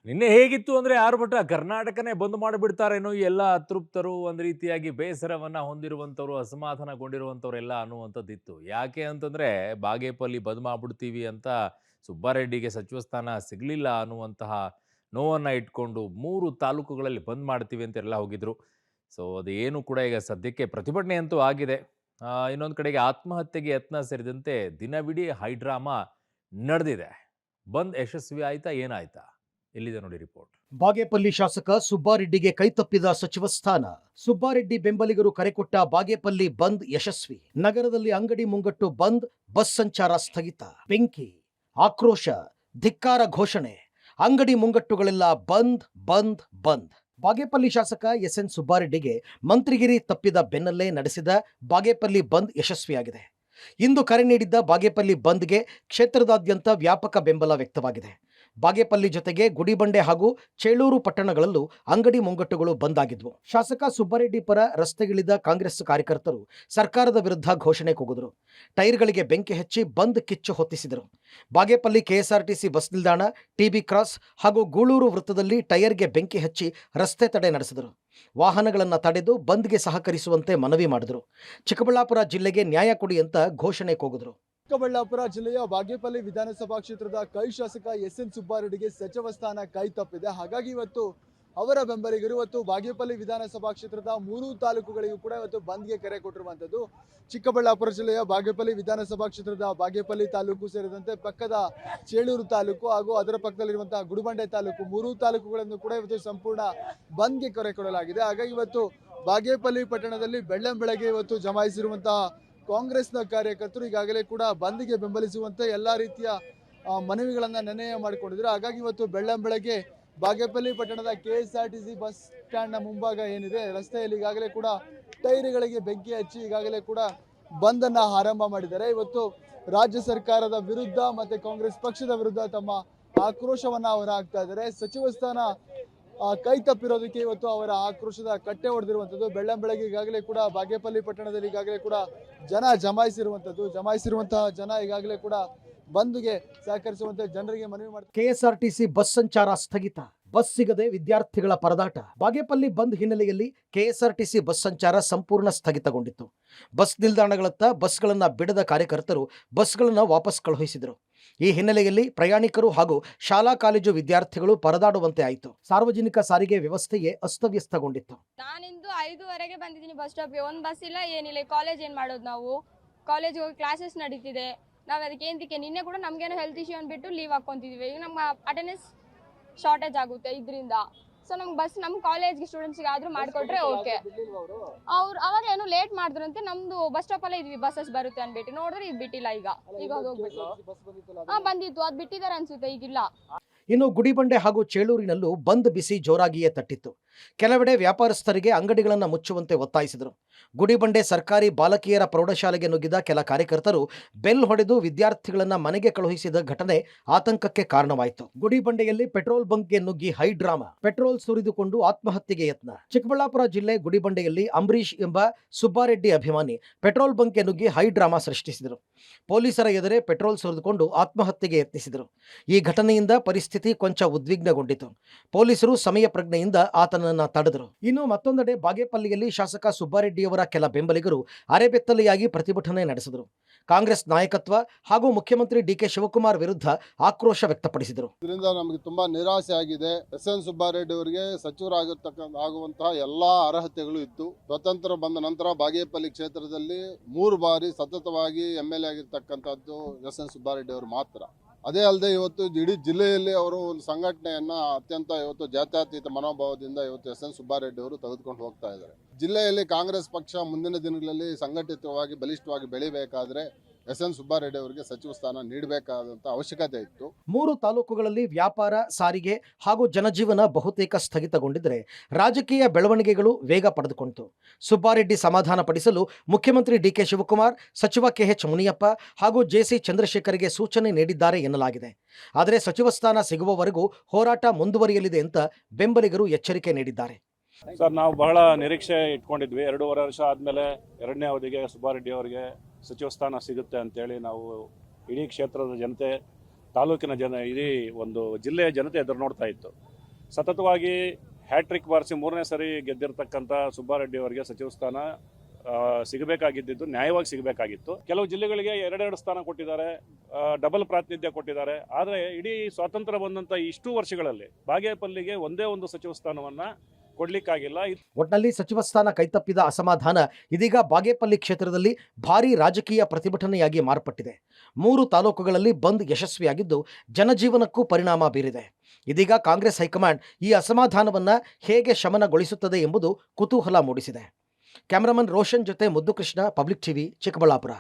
ನಿನ್ನೆ ಹೇಗಿತ್ತು ಅಂದ್ರೆ ಆರ್ಭಟ ಕರ್ನಾಟಕನೇ ಬಂದ್ ಮಾಡಿಬಿಡ್ತಾರೇನೋ ಈ ಎಲ್ಲ ಅತೃಪ್ತರು ಒಂದು ರೀತಿಯಾಗಿ ಬೇಸರವನ್ನ ಹೊಂದಿರುವಂತವ್ರು ಅಸಮಾಧಾನಗೊಂಡಿರುವಂತವ್ರೆಲ್ಲ ಅನ್ನುವಂಥದ್ದಿತ್ತು. ಯಾಕೆ ಅಂತಂದ್ರೆ ಬಾಗೇಪಲ್ಲಿ ಬಂದ್ ಮಾಡ್ಬಿಡ್ತೀವಿ ಅಂತ ಸುಬ್ಬಾರೆಡ್ಡಿಗೆ ಸಚಿವ ಸ್ಥಾನ ಸಿಗ್ಲಿಲ್ಲ ಅನ್ನುವಂತಹ ನೋವನ್ನ ಇಟ್ಕೊಂಡು 3 ತಾಲೂಕುಗಳಲ್ಲಿ ಬಂದ್ ಮಾಡ್ತೀವಿ ಅಂತ ಎಲ್ಲ ಹೋಗಿದ್ರು. ಸೊ ಅದೇನು ಕೂಡ ಈಗ ಸದ್ಯಕ್ಕೆ ಪ್ರತಿಭಟನೆ ಅಂತೂ ಆಗಿದೆ. ಇನ್ನೊಂದು ಕಡೆಗೆ ಆತ್ಮಹತ್ಯೆಗೆ ಯತ್ನ ಸೇರಿದಂತೆ ದಿನವಿಡೀ ಹೈಡ್ರಾಮಾ ನಡೆದಿದೆ. ಬಂದ್ ಯಶಸ್ವಿ ಆಯ್ತಾ ಏನಾಯ್ತಾ? ಎಲ್ಲಿದೆ ನೋಡಿ ರಿಪೋರ್ಟ್. ಬಾಗೇಪಲ್ಲಿ ಶಾಸಕ ಸುಬ್ಬಾರೆಡ್ಡಿಗೆ ಕೈತಪ್ಪಿದ ಸಚಿವ ಸ್ಥಾನ. ಸುಬ್ಬಾರೆಡ್ಡಿ ಬೆಂಬಲಿಗರು ಕರೆಕೊಟ್ಟ ಬಾಗೇಪಲ್ಲಿ ಬಂದ್ ಯಶಸ್ವಿ. ನಗರದಲ್ಲಿ ಅಂಗಡಿ ಮುಂಗಟ್ಟು ಬಂದ್, ಬಸ್ ಸಂಚಾರ ಸ್ಥಗಿತ. ಬೆಂಕಿ, ಆಕ್ರೋಶ, ಧಿಕ್ಕಾರ ಘೋಷಣೆ. ಅಂಗಡಿ ಮುಂಗಟ್ಟುಗಳೆಲ್ಲ ಬಂದ್ ಬಂದ್ ಬಂದ್. ಬಾಗೇಪಲ್ಲಿ ಶಾಸಕ ಎಸ್ಎನ್ ಸುಬ್ಬಾರೆಡ್ಡಿಗೆ ಮಂತ್ರಿಗಿರಿ ತಪ್ಪಿದ ಬೆನ್ನಲ್ಲೇ ನಡೆಸಿದ ಬಾಗೇಪಲ್ಲಿ ಬಂದ್ ಯಶಸ್ವಿಯಾಗಿದೆ. ಇಂದು ಕರೆ ನೀಡಿದ್ದ ಬಾಗೇಪಲ್ಲಿ ಬಂದ್ಗೆ ಕ್ಷೇತ್ರದಾದ್ಯಂತ ವ್ಯಾಪಕ ಬೆಂಬಲ ವ್ಯಕ್ತವಾಗಿದೆ. ಬಾಗೇಪಲ್ಲಿ ಜೊತೆಗೆ ಗುಡಿಬಂಡೆ ಹಾಗೂ ಚೇಳೂರು ಪಟ್ಟಣಗಳಲ್ಲೂ ಅಂಗಡಿ ಮುಂಗಟ್ಟುಗಳು ಬಂದ್ ಆಗಿದ್ವು. ಶಾಸಕ ಸುಬ್ಬಾರೆಡ್ಡಿ ಪರ ರಸ್ತೆಗಿಳಿದ ಕಾಂಗ್ರೆಸ್ ಕಾರ್ಯಕರ್ತರು ಸರ್ಕಾರದ ವಿರುದ್ಧ ಘೋಷಣೆ ಕೂಗಿದ್ರು. ಟೈರ್ಗಳಿಗೆ ಬೆಂಕಿ ಹಚ್ಚಿ ಬಂದ್ ಕಿಚ್ಚು ಹೊತ್ತಿಸಿದರು. ಬಾಗೇಪಲ್ಲಿ ಕೆಎಸ್ಆರ್ಟಿಸಿ ಬಸ್ ನಿಲ್ದಾಣ, ಟಿಬಿ ಕ್ರಾಸ್ ಹಾಗೂ ಗೂಳೂರು ವೃತ್ತದಲ್ಲಿ ಟೈರ್ಗೆ ಬೆಂಕಿ ಹಚ್ಚಿ ರಸ್ತೆ ತಡೆ ನಡೆಸಿದರು. ವಾಹನಗಳನ್ನು ತಡೆದು ಬಂದ್ಗೆ ಸಹಕರಿಸುವಂತೆ ಮನವಿ ಮಾಡಿದರು. ಚಿಕ್ಕಬಳ್ಳಾಪುರ ಜಿಲ್ಲೆಗೆ ನ್ಯಾಯ ಕೊಡಿ ಅಂತ ಘೋಷಣೆ ಕೂಗಿದ್ರು. ಚಿಕ್ಕಬಳ್ಳಾಪುರ ಜಿಲ್ಲೆಯ ಬಾಗೇಪಲ್ಲಿ ವಿಧಾನಸಭಾ ಕ್ಷೇತ್ರದ ಕೈ ಶಾಸಕ ಎಸ್ಎನ್ ಸುಬ್ಬಾರೆಡ್ಡಿಗೆ ಸಚಿವ ಸ್ಥಾನ ಕೈ ತಪ್ಪಿದೆ. ಹಾಗಾಗಿ ಇವತ್ತು ಅವರ ಬೆಂಬಲಿಗರು ಇವತ್ತು ಬಾಗೇಪಲ್ಲಿ ವಿಧಾನಸಭಾ ಕ್ಷೇತ್ರದ 3 ತಾಲೂಕುಗಳಿಗೂ ಕೂಡ ಇವತ್ತು ಬಂದ್ಗೆ ಕರೆ ಕೊಟ್ಟಿರುವಂಥದ್ದು. ಚಿಕ್ಕಬಳ್ಳಾಪುರ ಜಿಲ್ಲೆಯ ಬಾಗೇಪಲ್ಲಿ ವಿಧಾನಸಭಾ ಕ್ಷೇತ್ರದ ಬಾಗೇಪಲ್ಲಿ ತಾಲೂಕು ಸೇರಿದಂತೆ ಪಕ್ಕದ ಚೇಳೂರು ತಾಲೂಕು ಹಾಗೂ ಅದರ ಪಕ್ಕದಲ್ಲಿರುವಂತಹ ಗುಡಿಬಂಡೆ ತಾಲೂಕು 3 ತಾಲೂಕುಗಳನ್ನು ಕೂಡ ಇವತ್ತು ಸಂಪೂರ್ಣ ಬಂದ್ಗೆ ಕರೆ ಕೊಡಲಾಗಿದೆ. ಹಾಗಾಗಿ ಇವತ್ತು ಬಾಗೇಪಲ್ಲಿ ಪಟ್ಟಣದಲ್ಲಿ ಬೆಳ್ಳಂಬೆಳಗ್ಗೆ ಇವತ್ತು ಜಮಾಯಿಸಿರುವಂತಹ ಕಾಂಗ್ರೆಸ್ನ ಕಾರ್ಯಕರ್ತರು ಈಗಾಗಲೇ ಕೂಡ ಬಂದ್ಗೆ ಬೆಂಬಲಿಸುವಂತೆ ಎಲ್ಲ ರೀತಿಯ ಮನವಿಗಳನ್ನು ನೆನೆ ಮಾಡಿಕೊಂಡಿದ್ರು. ಹಾಗಾಗಿ ಇವತ್ತು ಬೆಳ್ಳಂಬೆಳಗ್ಗೆ ಬಾಗೇಪಲ್ಲಿ ಪಟ್ಟಣದ ಕೆಎಸ್ಆರ್ಟಿಸಿ ಬಸ್ ಸ್ಟ್ಯಾಂಡ್ನ ಮುಂಭಾಗ ಏನಿದೆ ರಸ್ತೆಯಲ್ಲಿ ಈಗಾಗಲೇ ಕೂಡ ಟೈರ್ಗಳಿಗೆ ಬೆಂಕಿ ಹಚ್ಚಿ ಈಗಾಗಲೇ ಕೂಡ ಬಂದನ್ನು ಆರಂಭ ಮಾಡಿದ್ದಾರೆ. ಇವತ್ತು ರಾಜ್ಯ ಸರ್ಕಾರದ ವಿರುದ್ಧ ಮತ್ತೆ ಕಾಂಗ್ರೆಸ್ ಪಕ್ಷದ ವಿರುದ್ಧ ತಮ್ಮ ಆಕ್ರೋಶವನ್ನ ಅವರು ಹಾಕ್ತಾ ಇದ್ದಾರೆ. ಸಚಿವ ಸ್ಥಾನ ಕೈ ತಪ್ಪಿರೋದಕ್ಕೆ ಇವತ್ತು ಅವರ ಆಕ್ರೋಶದ ಕಟ್ಟೆ ಹೊಡೆದಿರುವಂಥದ್ದು. ಬೆಳ್ಳಂಬೆಳಗ್ಗೆ ಈಗಾಗಲೇ ಕೂಡ ಬಾಗೇಪಲ್ಲಿ ಪಟ್ಟಣದಲ್ಲಿ ಈಗಾಗಲೇ ಕೂಡ ಜನ ಜಮಾಯಿಸಿರುವಂತಹ ಜನ ಈಗಾಗಲೇ ಕೂಡ ಬಂದ್ಗೆ ಸಹಕರಿಸುವಂತೆ ಜನರಿಗೆ ಮನವಿ ಮಾಡ್ತಾರೆ. ಕೆಎಸ್ಆರ್ಟಿಸಿ ಬಸ್ ಸಂಚಾರ ಸ್ಥಗಿತ. ಬಸ್ ಸಿಗದೆ ವಿದ್ಯಾರ್ಥಿಗಳ ಪರದಾಟ. ಬಾಗೇಪಲ್ಲಿ ಬಂದ್ ಹಿನ್ನೆಲೆಯಲ್ಲಿ ಕೆಎಸ್ಆರ್ಟಿಸಿ ಬಸ್ ಸಂಚಾರ ಸಂಪೂರ್ಣ ಸ್ಥಗಿತಗೊಂಡಿತ್ತು. ಬಸ್ ನಿಲ್ದಾಣಗಳತ್ತ ಬಸ್ಗಳನ್ನು ಬಿಡದ ಕಾರ್ಯಕರ್ತರು ಬಸ್ಗಳನ್ನು ವಾಪಸ್ ಕಳುಹಿಸಿದರು. ಈ ಹಿನ್ನೆಲೆಯಲ್ಲಿ ಪ್ರಯಾಣಿಕರು ಹಾಗೂ ಶಾಲಾ ಕಾಲೇಜು ವಿದ್ಯಾರ್ಥಿಗಳು ಪರದಾಡುವಂತೆ ಆಯಿತು. ಸಾರ್ವಜನಿಕ ಸಾರಿಗೆ ವ್ಯವಸ್ಥೆಯೇ ಅಸ್ತವ್ಯಸ್ತಗೊಂಡಿತ್ತು. ನಾನಿಂದು 5:30ಗೆ ಬಂದಿದ್ದೀನಿ ಬಸ್ ಸ್ಟಾಪ್ಗೆ. ಒಂದು ಬಸ್ ಇಲ್ಲ ಏನಿಲ್ಲ. ಕಾಲೇಜ್ ಏನು ಮಾಡೋದು ನಾವು? ಕಾಲೇಜ್ ಹೋಗಿ ಕ್ಲಾಸಸ್ ನಡೀತಿದೆ. ನಾವು ಅದಕ್ಕೆ ಏನಕ್ಕೆ ನಿನ್ನೆ ಕೂಡ ನಮಗೇನೋ ಹೆಲ್ತ್ ಇಶ್ಯೂ ಅಂದ್ಬಿಟ್ಟು ಲೀವ್ ಹಾಕ್ಕೊಂತಿದ್ದೀವಿ. ಈಗ ನಮ್ಮ ಅಟೆಂಡೆನ್ಸ್ ಶಾರ್ಟೇಜ್ ಆಗುತ್ತೆ ಇದರಿಂದ. ಸೊ ನಮ್ಗೆ ಬಸ್ ನಮ್ಮ ಕಾಲೇಜ್ಗೆ ಸ್ಟೂಡೆಂಟ್ಸ್ಗೆ ಆದರೂ ಮಾಡಿಕೊಟ್ರೆ ಓಕೆ. ಅವ್ರು ಅವಾಗ ಏನೋ ಲೇಟ್ ಮಾಡಿದ್ರಂತೆ. ನಮ್ಮದು ಬಸ್ ಸ್ಟಾಪಲ್ಲೇ ಇದ್ವಿ, ಬಸ್ಸಸ್ ಬರುತ್ತೆ ಅಂದ್ಬಿಟ್ಟು ನೋಡಿದ್ರೆ ಇದು ಬಿಟ್ಟಿಲ್ಲ. ಈಗ ಹೋಗ್ಬಿಟ್ಟು ಬಂದಿತ್ತು, ಅದು ಬಿಟ್ಟಿದ್ದಾರೆ ಅನ್ಸುತ್ತೆ, ಈಗಿಲ್ಲ. ಇನ್ನು ಗುಡಿಬಂಡೆ ಹಾಗೂ ಚೇಳೂರಿನಲ್ಲೂ ಬಂದ್ ಬಿಸಿ ಜೋರಾಗಿಯೇ ತಟ್ಟಿತ್ತು. ಕೆಲವೆಡೆ ವ್ಯಾಪಾರಸ್ಥರಿಗೆ ಅಂಗಡಿಗಳನ್ನು ಮುಚ್ಚುವಂತೆ ಒತ್ತಾಯಿಸಿದರು. ಗುಡಿಬಂಡೆ ಸರ್ಕಾರಿ ಬಾಲಕಿಯರ ಪ್ರೌಢಶಾಲೆಗೆ ನುಗ್ಗಿದ ಕೆಲ ಕಾರ್ಯಕರ್ತರು ಬೆಲ್ ಹೊಡೆದು ವಿದ್ಯಾರ್ಥಿಗಳನ್ನು ಮನೆಗೆ ಕಳುಹಿಸಿದ ಘಟನೆ ಆತಂಕಕ್ಕೆ ಕಾರಣವಾಯಿತು. ಗುಡಿಬಂಡೆಯಲ್ಲಿ ಪೆಟ್ರೋಲ್ ಬಂಕ್ಗೆ ನುಗ್ಗಿ ಹೈ ಡ್ರಾಮಾ. ಪೆಟ್ರೋಲ್ ಸುರಿದುಕೊಂಡು ಆತ್ಮಹತ್ಯೆಗೆ ಯತ್ನ. ಚಿಕ್ಕಬಳ್ಳಾಪುರ ಜಿಲ್ಲೆ ಗುಡಿಬಂಡೆಯಲ್ಲಿ ಅಂಬರೀಶ್ ಎಂಬ ಸುಬ್ಬಾರೆಡ್ಡಿ ಅಭಿಮಾನಿ ಪೆಟ್ರೋಲ್ ಬಂಕ್ಗೆ ನುಗ್ಗಿ ಹೈ ಡ್ರಾಮಾ ಸೃಷ್ಟಿಸಿದರು. ಪೊಲೀಸರ ಎದುರೇ ಪೆಟ್ರೋಲ್ ಸುರಿದುಕೊಂಡು ಆತ್ಮಹತ್ಯೆಗೆ ಯತ್ನಿಸಿದರು. ಈ ಘಟನೆಯಿಂದ ಪರಿಸ್ಥಿತಿ ಕೊಂಚ ಉದ್ವಿಗ್ನಗೊಂಡಿತು. ಪೊಲೀಸರು ಸಮಯ ಪ್ರಜ್ಞೆಯಿಂದ ಆತನನ್ನ ತಡೆದರು. ಇನ್ನು ಮತ್ತೊಂದೆಡೆ ಬಾಗೇಪಲ್ಲಿಯಲ್ಲಿ ಶಾಸಕ ಸುಬ್ಬಾರೆಡ್ಡಿಯವರ ಕೆಲ ಬೆಂಬಲಿಗರು ಅರೆಬೆತ್ತಲೆಯಾಗಿ ಪ್ರತಿಭಟನೆ ನಡೆಸಿದರು. ಕಾಂಗ್ರೆಸ್ ನಾಯಕತ್ವ ಹಾಗೂ ಮುಖ್ಯಮಂತ್ರಿ ಡಿಕೆ ಶಿವಕುಮಾರ್ ವಿರುದ್ಧ ಆಕ್ರೋಶ ವ್ಯಕ್ತಪಡಿಸಿದರು. ಇದರಿಂದ ನಮಗೆ ತುಂಬಾ ನಿರಾಸೆ ಆಗಿದೆ. ಎಸ್ಎನ್ ಸುಬ್ಬಾರೆಡ್ಡಿ ಅವರಿಗೆ ಆಗುವಂತಹ ಎಲ್ಲಾ ಅರ್ಹತೆಗಳು ಇತ್ತು. ಸ್ವತಂತ್ರ ಬಂದ ನಂತರ ಬಾಗೇಪಲ್ಲಿ ಕ್ಷೇತ್ರದಲ್ಲಿ 3 ಬಾರಿ ಸತತವಾಗಿ MLA ಆಗಿರ್ತಕ್ಕಂಥದ್ದು ಎಸ್ಎನ್ ಸುಬ್ಬಾರೆಡ್ಡಿ ಅವರು ಮಾತ್ರ. ಅದೇ ಅಲ್ಲದೆ ಇವತ್ತು ಇಡೀ ಜಿಲ್ಲೆಯಲ್ಲಿ ಅವರು ಒಂದು ಸಂಘಟನೆಯನ್ನ ಅತ್ಯಂತ ಇವತ್ತು ಜಾತ್ಯತೀತ ಮನೋಭಾವದಿಂದ ಇವತ್ತು ಎಸ್ಎನ್ ಸುಬ್ಬಾರೆಡ್ಡಿ ಅವರು ತೆಗೆದುಕೊಂಡು ಹೋಗ್ತಾ ಇದ್ದಾರೆ. ಜಿಲ್ಲೆಯಲ್ಲಿ ಕಾಂಗ್ರೆಸ್ ಪಕ್ಷ ಮುಂದಿನ ದಿನಗಳಲ್ಲಿ ಸಂಘಟಿತವಾಗಿ ಬಲಿಷ್ಠವಾಗಿ ಬೆಳಿಬೇಕಾದ್ರೆ ಎಸ್ಎನ್ ಸುಬ್ಬಾರೆಡ್ಡಿ ಅವರಿಗೆ ಸಚಿವ ಸ್ಥಾನ ನೀಡಬೇಕಾದಂತ ಅವಶ್ಯಕತೆ ಇತ್ತು. 3 ತಾಲೂಕುಗಳಲ್ಲಿ ವ್ಯಾಪಾರ, ಸಾರಿಗೆ ಹಾಗೂ ಜನಜೀವನ ಬಹುತೇಕ ಸ್ಥಗಿತಗೊಂಡಿದ್ದರೆ ರಾಜಕೀಯ ಬೆಳವಣಿಗೆಗಳು ವೇಗ ಪಡೆದುಕೊಂಡಿತು. ಸುಬ್ಬಾರೆಡ್ಡಿ ಸಮಾಧಾನ ಪಡಿಸಲು ಮುಖ್ಯಮಂತ್ರಿ ಡಿಕೆ ಶಿವಕುಮಾರ್, ಸಚಿವ ಕೆಎಚ್ ಮುನಿಯಪ್ಪ ಹಾಗೂ ಜೆಸಿ ಚಂದ್ರಶೇಖರ್ಗೆ ಸೂಚನೆ ನೀಡಿದ್ದಾರೆ ಎನ್ನಲಾಗಿದೆ. ಆದರೆ ಸಚಿವ ಸ್ಥಾನ ಸಿಗುವವರೆಗೂ ಹೋರಾಟ ಮುಂದುವರಿಯಲಿದೆ ಅಂತ ಬೆಂಬಲಿಗರು ಎಚ್ಚರಿಕೆ ನೀಡಿದ್ದಾರೆ. ಸರ್, ನಾವು ಬಹಳ ನಿರೀಕ್ಷೆ ಇಟ್ಕೊಂಡಿದ್ವಿ. 2.5 ವರ್ಷ ಆದಮೇಲೆ 2ನೇ ಅವಧಿಗೆ ಸುಬ್ಬಾರೆಡ್ಡಿ ಅವರಿಗೆ ಸಚಿವ ಸ್ಥಾನ ಸಿಗುತ್ತೆ ಅಂತೇಳಿ ನಾವು ಇಡೀ ಕ್ಷೇತ್ರದ ಜನತೆ, ತಾಲೂಕಿನ ಇಡೀ ಒಂದು ಜಿಲ್ಲೆಯ ಜನತೆ ಎದುರು ನೋಡ್ತಾ ಇತ್ತು. ಸತತವಾಗಿ ಹ್ಯಾಟ್ರಿಕ್ ಬಾರಿಸಿ 3ನೇ ಸರಿ ಗೆದ್ದಿರ್ತಕ್ಕಂಥ ಸುಬ್ಬಾರೆಡ್ಡಿ ಅವರಿಗೆ ಸಚಿವ ಸ್ಥಾನ ಸಿಗಬೇಕಾಗಿದ್ದು ನ್ಯಾಯವಾಗಿ ಸಿಗಬೇಕಾಗಿತ್ತು. ಕೆಲವು ಜಿಲ್ಲೆಗಳಿಗೆ 2 ಸ್ಥಾನ ಕೊಟ್ಟಿದ್ದಾರೆ, ಡಬಲ್ ಪ್ರಾತಿನಿಧ್ಯ ಕೊಟ್ಟಿದ್ದಾರೆ. ಆದರೆ ಇಡೀ ಸ್ವಾತಂತ್ರ್ಯ ಬಂದಂಥ ಇಷ್ಟು ವರ್ಷಗಳಲ್ಲಿ ಬಾಗೇಪಲ್ಲಿಗೆ ಒಂದೇ ಒಂದು ಸಚಿವ ಸ್ಥಾನವನ್ನು ಕೊಡ್ಲಿಕ್ಕಾಗಿಲ್ಲ. ಒಟ್ನಲ್ಲಿ ಸಚಿವ ಸ್ಥಾನ ಕೈತಪ್ಪಿದ ಅಸಮಾಧಾನ ಇದೀಗ ಬಾಗೇಪಲ್ಲಿ ಕ್ಷೇತ್ರದಲ್ಲಿ ಭಾರೀ ರಾಜಕೀಯ ಪ್ರತಿಭಟನೆಯಾಗಿ ಮಾರ್ಪಟ್ಟಿದೆ. 3 ತಾಲೂಕುಗಳಲ್ಲಿ ಬಂದ್ ಯಶಸ್ವಿಯಾಗಿದ್ದು ಜನಜೀವನಕ್ಕೂ ಪರಿಣಾಮ ಬೀರಿದೆ. ಇದೀಗ ಕಾಂಗ್ರೆಸ್ ಹೈಕಮಾಂಡ್ ಈ ಅಸಮಾಧಾನವನ್ನ ಹೇಗೆ ಶಮನಗೊಳಿಸುತ್ತದೆ ಎಂಬುದು ಕುತೂಹಲ ಮೂಡಿಸಿದೆ. ಕ್ಯಾಮರಾಮನ್ ರೋಷನ್ ಜೊತೆ ಮುದ್ದುಕೃಷ್ಣ, ಪಬ್ಲಿಕ್ ಟಿವಿ, ಚಿಕ್ಕಬಳ್ಳಾಪುರ.